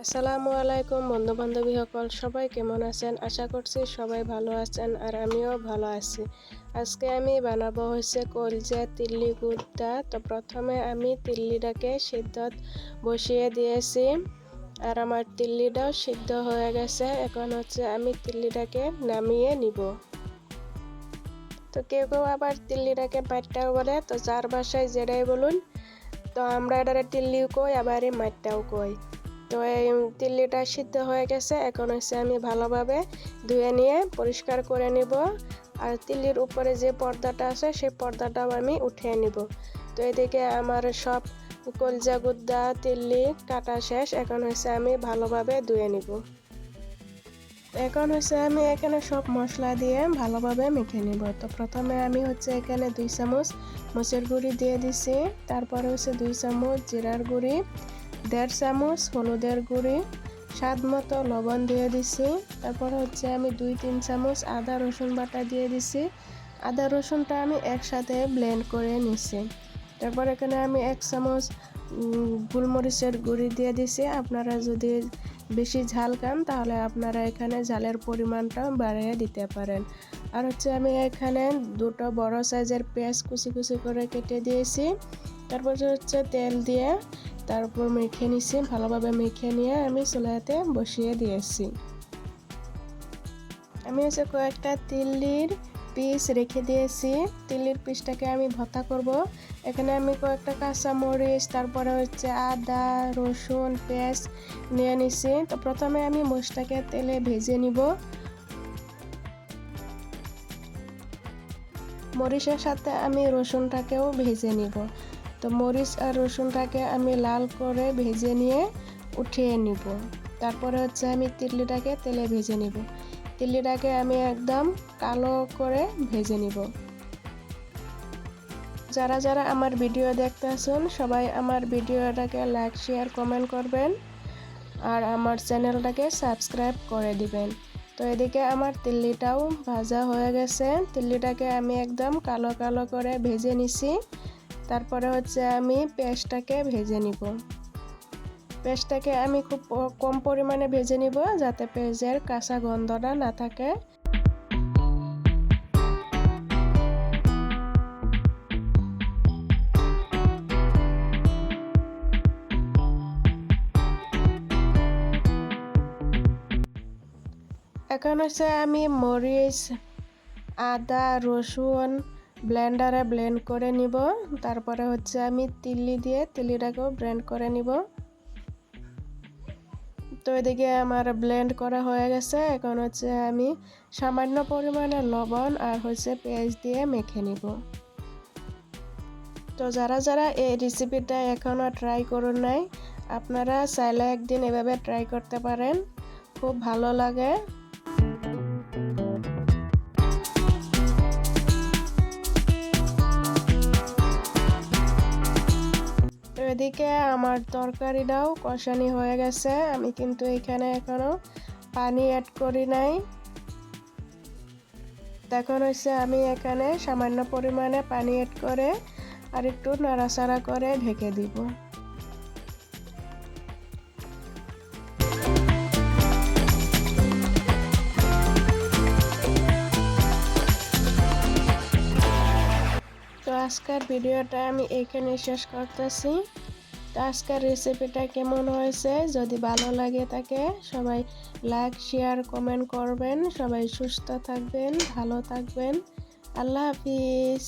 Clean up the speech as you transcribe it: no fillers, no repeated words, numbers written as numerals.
আসসালামু আলাইকুম বন্ধু বান্ধবী সকল সবাই কেমন আছেন? আশা করছি সবাই ভালো আছেন আর আমিও ভালো আছি। আজকে আমি বানাবো হচ্ছে কলজা তিল্লি গুর্তা। তো প্রথমে আমি তিল্লিটাকে সিদ্ধত বসিয়ে দিয়েছি আর আমার তিল্লিটাও সিদ্ধ হয়ে গেছে। এখন হচ্ছে আমি তিল্লিটাকে নামিয়ে নিব। তো কেউ কেউ আবার তিল্লিটাকে মাইটটাও বলে, তো যার বাসায় যেটাই বলুন। তো আমরা এটারে তিল্লিও কই আবার এই মাইটটাও কই। তো এই তিল্লিটা সিদ্ধ হয়ে গেছে। এখন হচ্ছে আমি ভালোভাবে ধুয়ে নিয়ে পরিষ্কার করে নিব। আর তিল্লির উপরে যে পর্দাটা আছে সেই পর্দাটাও আমি উঠিয়ে নিব। তো এদিকে আমার সব কলজা গুদ্দা তিল্লি কাটা শেষ। এখন হচ্ছে আমি ভালোভাবে ধুয়ে নিব। এখন হচ্ছে আমি এখানে সব মশলা দিয়ে ভালোভাবে মেখে নিব। তো প্রথমে আমি হচ্ছে এখানে 2 চামচ মরিচের গুঁড়ি দিয়ে দিছি। তারপরে হচ্ছে 2 চামচ জিরার গুঁড়ি, 1.5 চামচ হলুদের গুঁড়ি, স্বাদ মতো লবণ দিয়ে দিছি। তারপরে হচ্ছে আমি 2-3 চামচ আদা রসুন বাটা দিয়ে দিছি। আদা রসুনটা আমি একসাথে ব্লেন্ড করে নিছি। তারপর এখানে আমি 1 চামচ গোলমরিচের গুঁড়ি দিয়ে দিছি। আপনারা যদি বেশি ঝাল খান তাহলে আপনারা এখানে ঝালের পরিমাণটা বাড়িয়ে দিতে পারেন। আর হচ্ছে আমি এখানে 2টো বড় সাইজের পেঁয়াজ কুচি কুচি করে কেটে দিয়েছি। তারপর হচ্ছে তেল দিয়ে তারপর মেখে নিছি। ভালোভাবে মেখে নিয়ে আমি চুলাতে বসিয়ে দিয়েছি। আমি হচ্ছে কয়েকটা তিল্লির পিস রেখে দিয়েছি। তিল্লির পিসটাকে আমি ভর্তা করব। এখানে আমি কয়েকটা কাঁচা মরিচ, তারপরে হচ্ছে আদা রসুন পেঁয়াজ নিয়ে নিছি। তো প্রথমে আমি মরিচটাকে তেলে ভেজে নিব। মরিচের সাথে আমি রসুনটাকেও ভেজে নিব। তো মরিচ আর রসুনটাকে আমি লাল করে ভেজে নিয়ে উঠিয়ে নিব। তারপরে হচ্ছে আমি তিল্লিটাকে তেলে ভেজে নিব। তিল্লিটাকে আমি একদম কালো করে ভেজে নিব। যারা যারা আমার ভিডিও দেখতেছেন সবাই আমার ভিডিওটাকে লাইক শেয়ার কমেন্ট করবেন আর আমার চ্যানেলটাকে সাবস্ক্রাইব করে দিবেন। তো এদিকে আমার তিল্লিটাও ভাজা হয়ে গেছে। তিল্লিটাকে আমি একদম কালো কালো করে ভেজে নিছি। তারপরে হচ্ছে আমি পেঁয়াজটাকে ভেজে নিব। পেঁয়াজটাকে আমি খুব কম পরিমাণে ভেজে নিব যাতে পেঁয়াজের কাঁচা গন্ধটা না থাকে। এখন হচ্ছে আমি মরিচ আদা রসুন ব্লেন্ডারে ব্লেন্ড করে নিব। তারপরে হচ্ছে আমি তিল্লি দিয়ে তিল্লিটাকেও ব্লেন্ড করে নিব। তো এদিকে আমার ব্লেন্ড করা হয়ে গেছে। এখন হচ্ছে আমি সামান্য পরিমাণে লবণ আর হচ্ছে পেঁয়াজ দিয়ে মেখে নিব। তো যারা যারা এই রেসিপিটা এখনও ট্রাই করুন নাই, আপনারা চাইলে একদিন এভাবে ট্রাই করতে পারেন, খুব ভালো লাগে। এদিকে আমার তরকারিটাও কষানি হয়ে গেছে। আমি কিন্তু এখানে এখনো পানি অ্যাড করি নাই। এখন হচ্ছে আমি এখানে সামান্য পরিমাণে পানি অ্যাড করে আর একটু নাড়াচাড়া করে ঢেকে দিব। তো আজকের ভিডিওটা আমি এখানে শেষ করতেছি। তো আজকের রেসিপিটা কেমন হয়েছে যদি ভালো লাগে থাকে সবাই লাইক শেয়ার কমেন্ট করবেন। সবাই সুস্থ থাকবেন, ভালো থাকবেন। আল্লাহ হাফিজ।